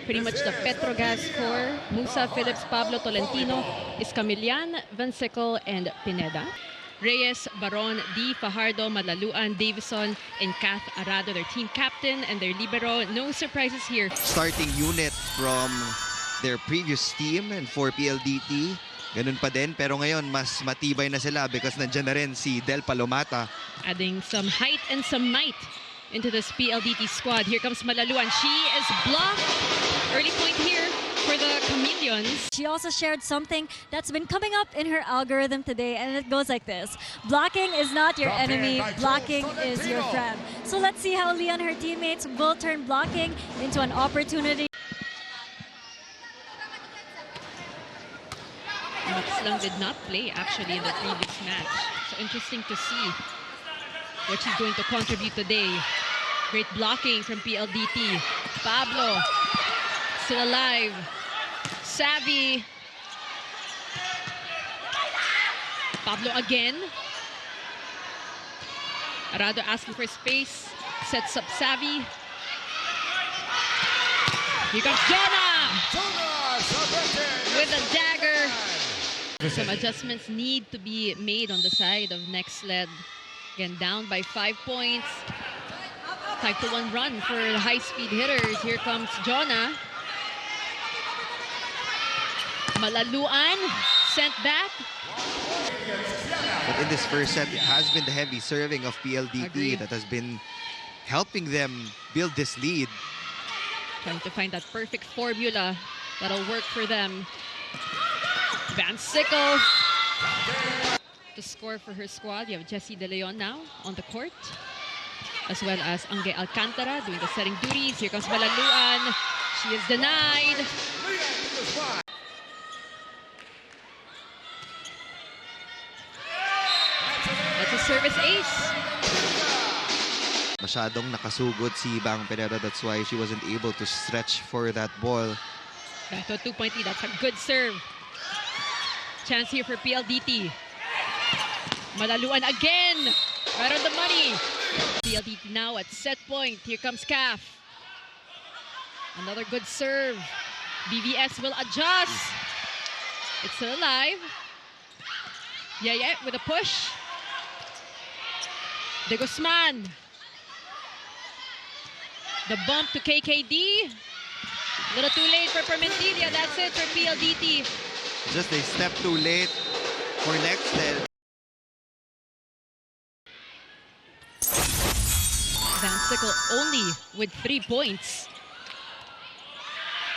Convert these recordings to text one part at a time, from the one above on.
pretty much the Petrogas core. Musa, Phillips, Pablo, Tolentino, Iscamillan, Vansickle, and Pineda. Reyes, Baron, D, Fajardo, Malaluan, Davison, and Kath Arado, their team captain and their libero. No surprises here. Starting unit from their previous team and for PLDT. Ganun pa din, pero ngayon mas matibay na sila because nandiyan na rin si Del Palomata. Adding some height and some might into this PLDT squad. Here comes Malaluan. She is blocked. Early point here for the Chameleons. She also shared something that's been coming up in her algorithm today, and it goes like this. Blocking is not your enemy, blocking is your friend. So let's see how Leah and her teammates will turn blocking into an opportunity. Nxled did not play actually in the previous match. So interesting to see what she's going to contribute today. Great blocking from PLDT. Pablo, still alive. Savvy. Pablo again. Arado asking for space. Sets up Savvy. Here comes Jonah! With a dagger. Some adjustments need to be made on the side of Nxled. Again, down by 5 points. 5-1 run for the high-speed hitters. Here comes Jonah. Malaluan sent back. But in this first set, it has been the heavy serving of PLDT that has been helping them build this lead. Trying to find that perfect formula that'll work for them. Vansickle to score for her squad. You have Jessie De Leon now on the court, as well as Angge Alcantara doing the setting duties. Here comes Malaluan. She is denied. That's a service ace. Masyadong nakasugod si Bang Pineda. That's why she wasn't able to stretch for that ball. Back to a 2-point lead. That's a good serve. Chance here for PLDT. Malaluan again. Right on the money. PLDT now at set point. Here comes Caf. Another good serve. BVS will adjust. It's still alive. Yeah, with a push. De Guzman. The bump to KKD. A little too late for Permentilla. That's it for PLDT. Just a step too late for Nxled. Vansickle only with 3 points.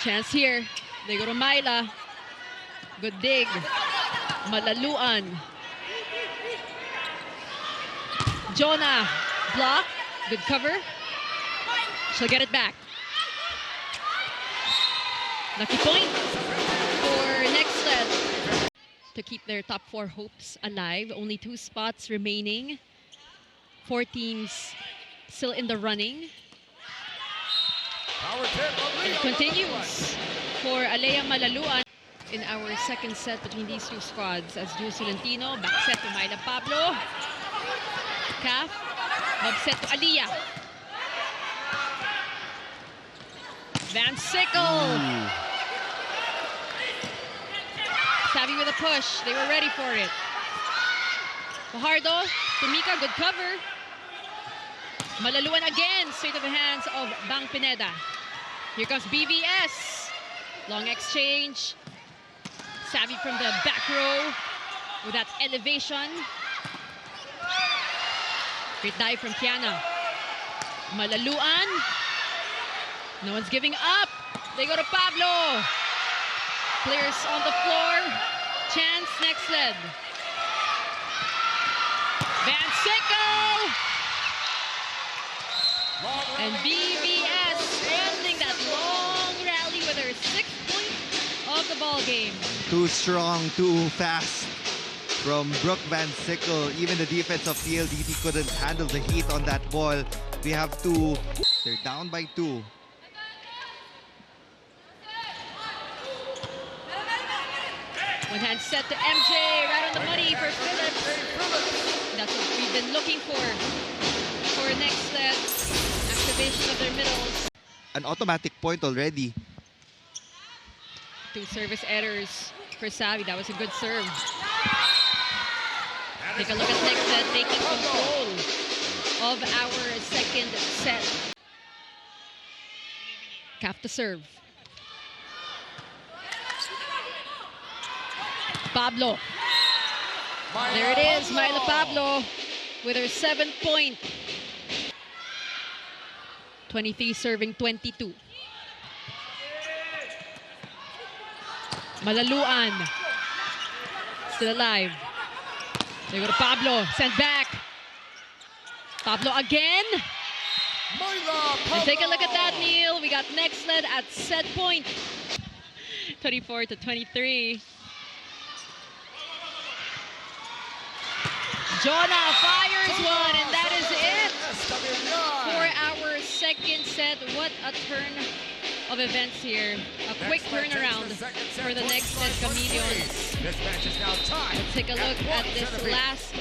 Chance here. They go to Myla. Good dig. Malaluan. Jonah. Block. Good cover. She'll get it back. Lucky point for Nxled to keep their top 4 hopes alive. Only 2 spots remaining. 4 teams still in the running. And it continues for Alea Malaluan in our second set between these 2 squads as Jules Tolentino. Back set to Myla Pablo. Caf. Mob set to Aliyah. Vansickle. Savvy with a push. They were ready for it. Fajardo to Mika. Good cover. Malaluan again. Straight to the hands of Bang Pineda. Here comes BVS. Long exchange. Savvy from the back row with that elevation. Great dive from Kiana. Malaluan. No one's giving up. They go to Pablo. Clears on the floor. Chance Nxled. Vansickle. And BVS ending that long rally with her 6th point of the ball game. Too strong, too fast from Brooke Vansickle. Even the defense of PLDT couldn't handle the heat on that ball. We have 2. They're down by 2. One hand set to MJ, right on the money for Phillips. That's what we've been looking for Nxled. Activation of their middles. An automatic point already Two service errors for Savvy. That was a good serve. Take a look at Nxled taking control of our second set. Cap to serve. Pablo. There it is, Myla Pablo with her 7th point. 23 serving 22. Malaluan. Still alive. There go to Pablo. Sent back. Pablo again. And take a look at that, Neil. We got Nxled at set point. 24 to 23. Jonah fires one, and that is it for our second set. What a turn of events here. A quick turnaround for the Nxled Chameleons. Let's take a look at this last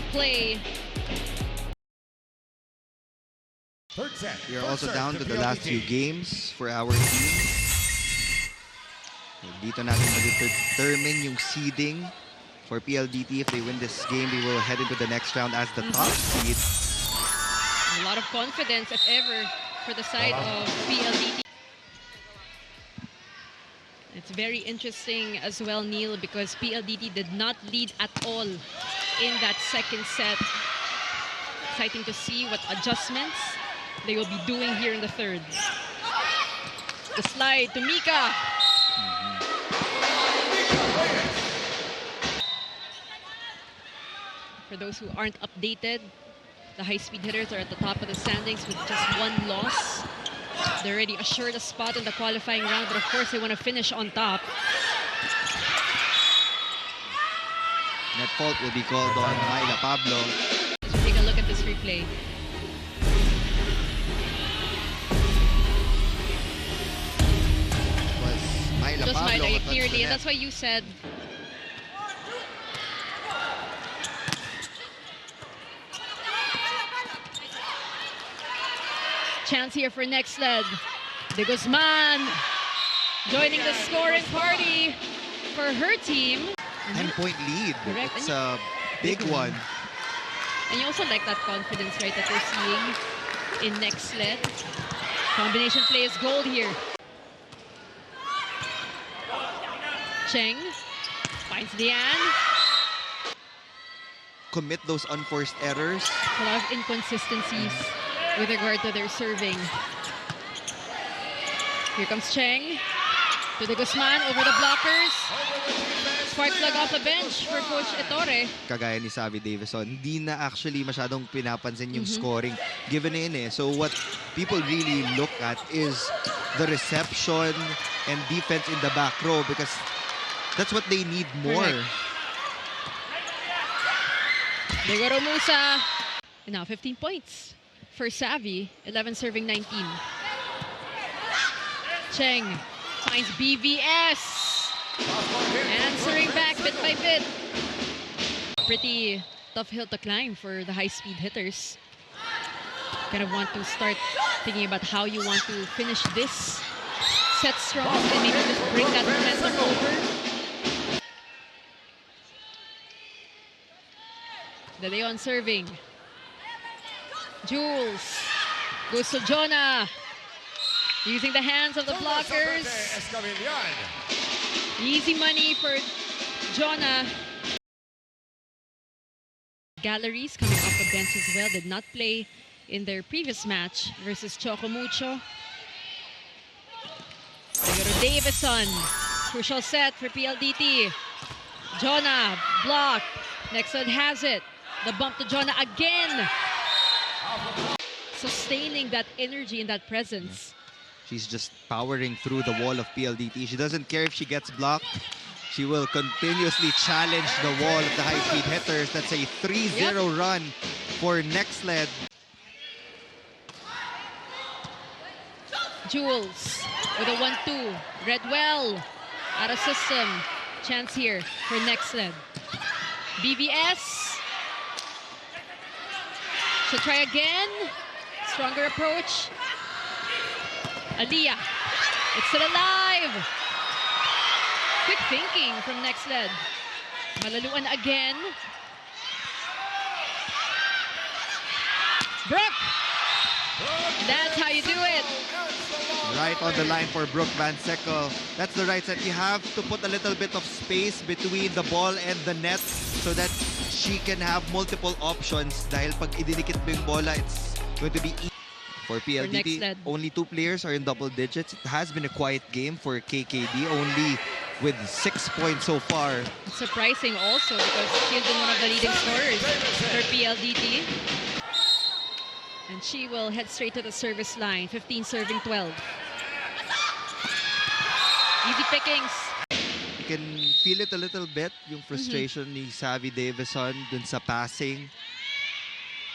play. We are also down to the last few games for our team. Dito natin mag-determine yung seeding for PLDT. If they win this game, they will head into the next round as the top seed. A lot of confidence, if ever, for the side of PLDT. It's very interesting as well, Neil, because PLDT did not lead at all in that second set. Exciting to see what adjustments they will be doing here in the third. The slide to Mika. For those who aren't updated, the high-speed hitters are at the top of the standings with just one loss. They're already assured a spot in the qualifying round, but of course they want to finish on top. Net fault will be called on Myla Pablo. So take a look at this replay. Just Myla clearly, and that's why you said chance here for Nxled. De Guzman joining the scoring party for her team. 10-point lead. Correct. It's a big one. And you also like that confidence, right, that we're seeing in Nxled. Combination play is gold here. Cheng finds Diane. Commit those unforced errors. A lot of inconsistencies with regard to their serving. Here comes Cheng to De Guzman over the blockers. Spark plug off the bench for Coach Ettore. Kagaya ni Savvy Davison, hindi na actually masyadong pinapansin yung scoring given in eh. So what people really look at is the reception and defense in the back row because that's what they need more. Correct. They go to Musa. And now 15 points for Savvy, 11 serving 19. Cheng finds BVS. Answering back bit by bit. Pretty tough hill to climb for the high-speed hitters. Kind of want to start thinking about how you want to finish this set strong and maybe just bring that momentum over. De Leon serving. Jules goes to Jonah. Using the hands of the blockers. Easy money for Jonah. Galleries coming off the bench as well. Did not play in their previous match versus Chocomucho. They go to Davison. Crucial set for PLDT. Jonah, block. Nxled has it. The bump to Jonah again. Sustaining that energy and that presence. She's just powering through the wall of PLDT. She doesn't care if she gets blocked. She will continuously challenge the wall of the high-speed hitters. That's a 3-0 run for Nxled. Jules with a 1-2. Read well. Out of system. Chance here for Nxled. BVS. She'll try again. Stronger approach. Aliyah. It's still alive. Quick thinking from Nxled. Malaluan again. Brooke! That's how you do it. Right on the line for Brooke Van Sekkel. That's the right side. You have to put a little bit of space between the ball and the net so that she can have multiple options. Dahil pag idinikit mo yung bola, it's going to be easy. For PLDT, Nxled. only 2 players are in double digits. It has been a quiet game for KKD, only with 6 points so far. Surprising also because she's been one of the leading scorers for PLDT. And she will head straight to the service line. 15 serving 12. Easy pickings. You can feel it a little bit, yung frustration ni Savvy Davison dun sa passing.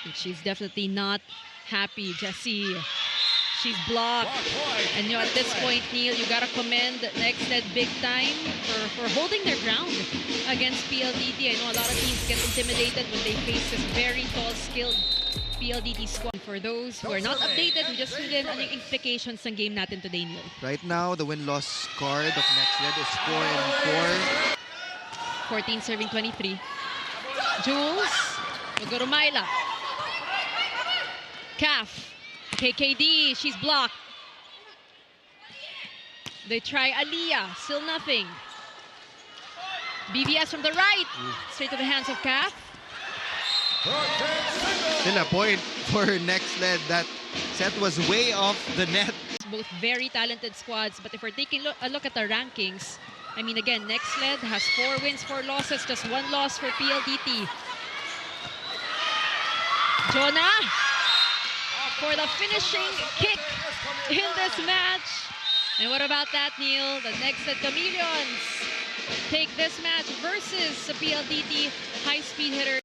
And she's definitely not happy, Jessie. She's blocked. And at this point, Neil, you gotta commend Nxled big time for holding their ground against PLDT. I know a lot of teams get intimidated when they face this very tall, skilled PLDT squad. For those who are not updated, who just tuned in, ano yung implications ng game natin today, Neil? Right now, the win-loss card of Nxled is 4-4. 14 serving 23. Jules. We'll go to Myla. Calf. KKD. She's blocked. They try Aliyah. Still nothing. BBS from the right. Straight to the hands of Calf. Still a point for Nxled. That set was way off the net. Both very talented squads, but if we're taking a look at the rankings, I mean, again, Nxled has 4 wins, 4 losses, just 1 loss for PLDT. Jonah for the finishing kick in this match. And what about that, Neil? The Nxled Chameleons take this match versus the PLDT high-speed hitter.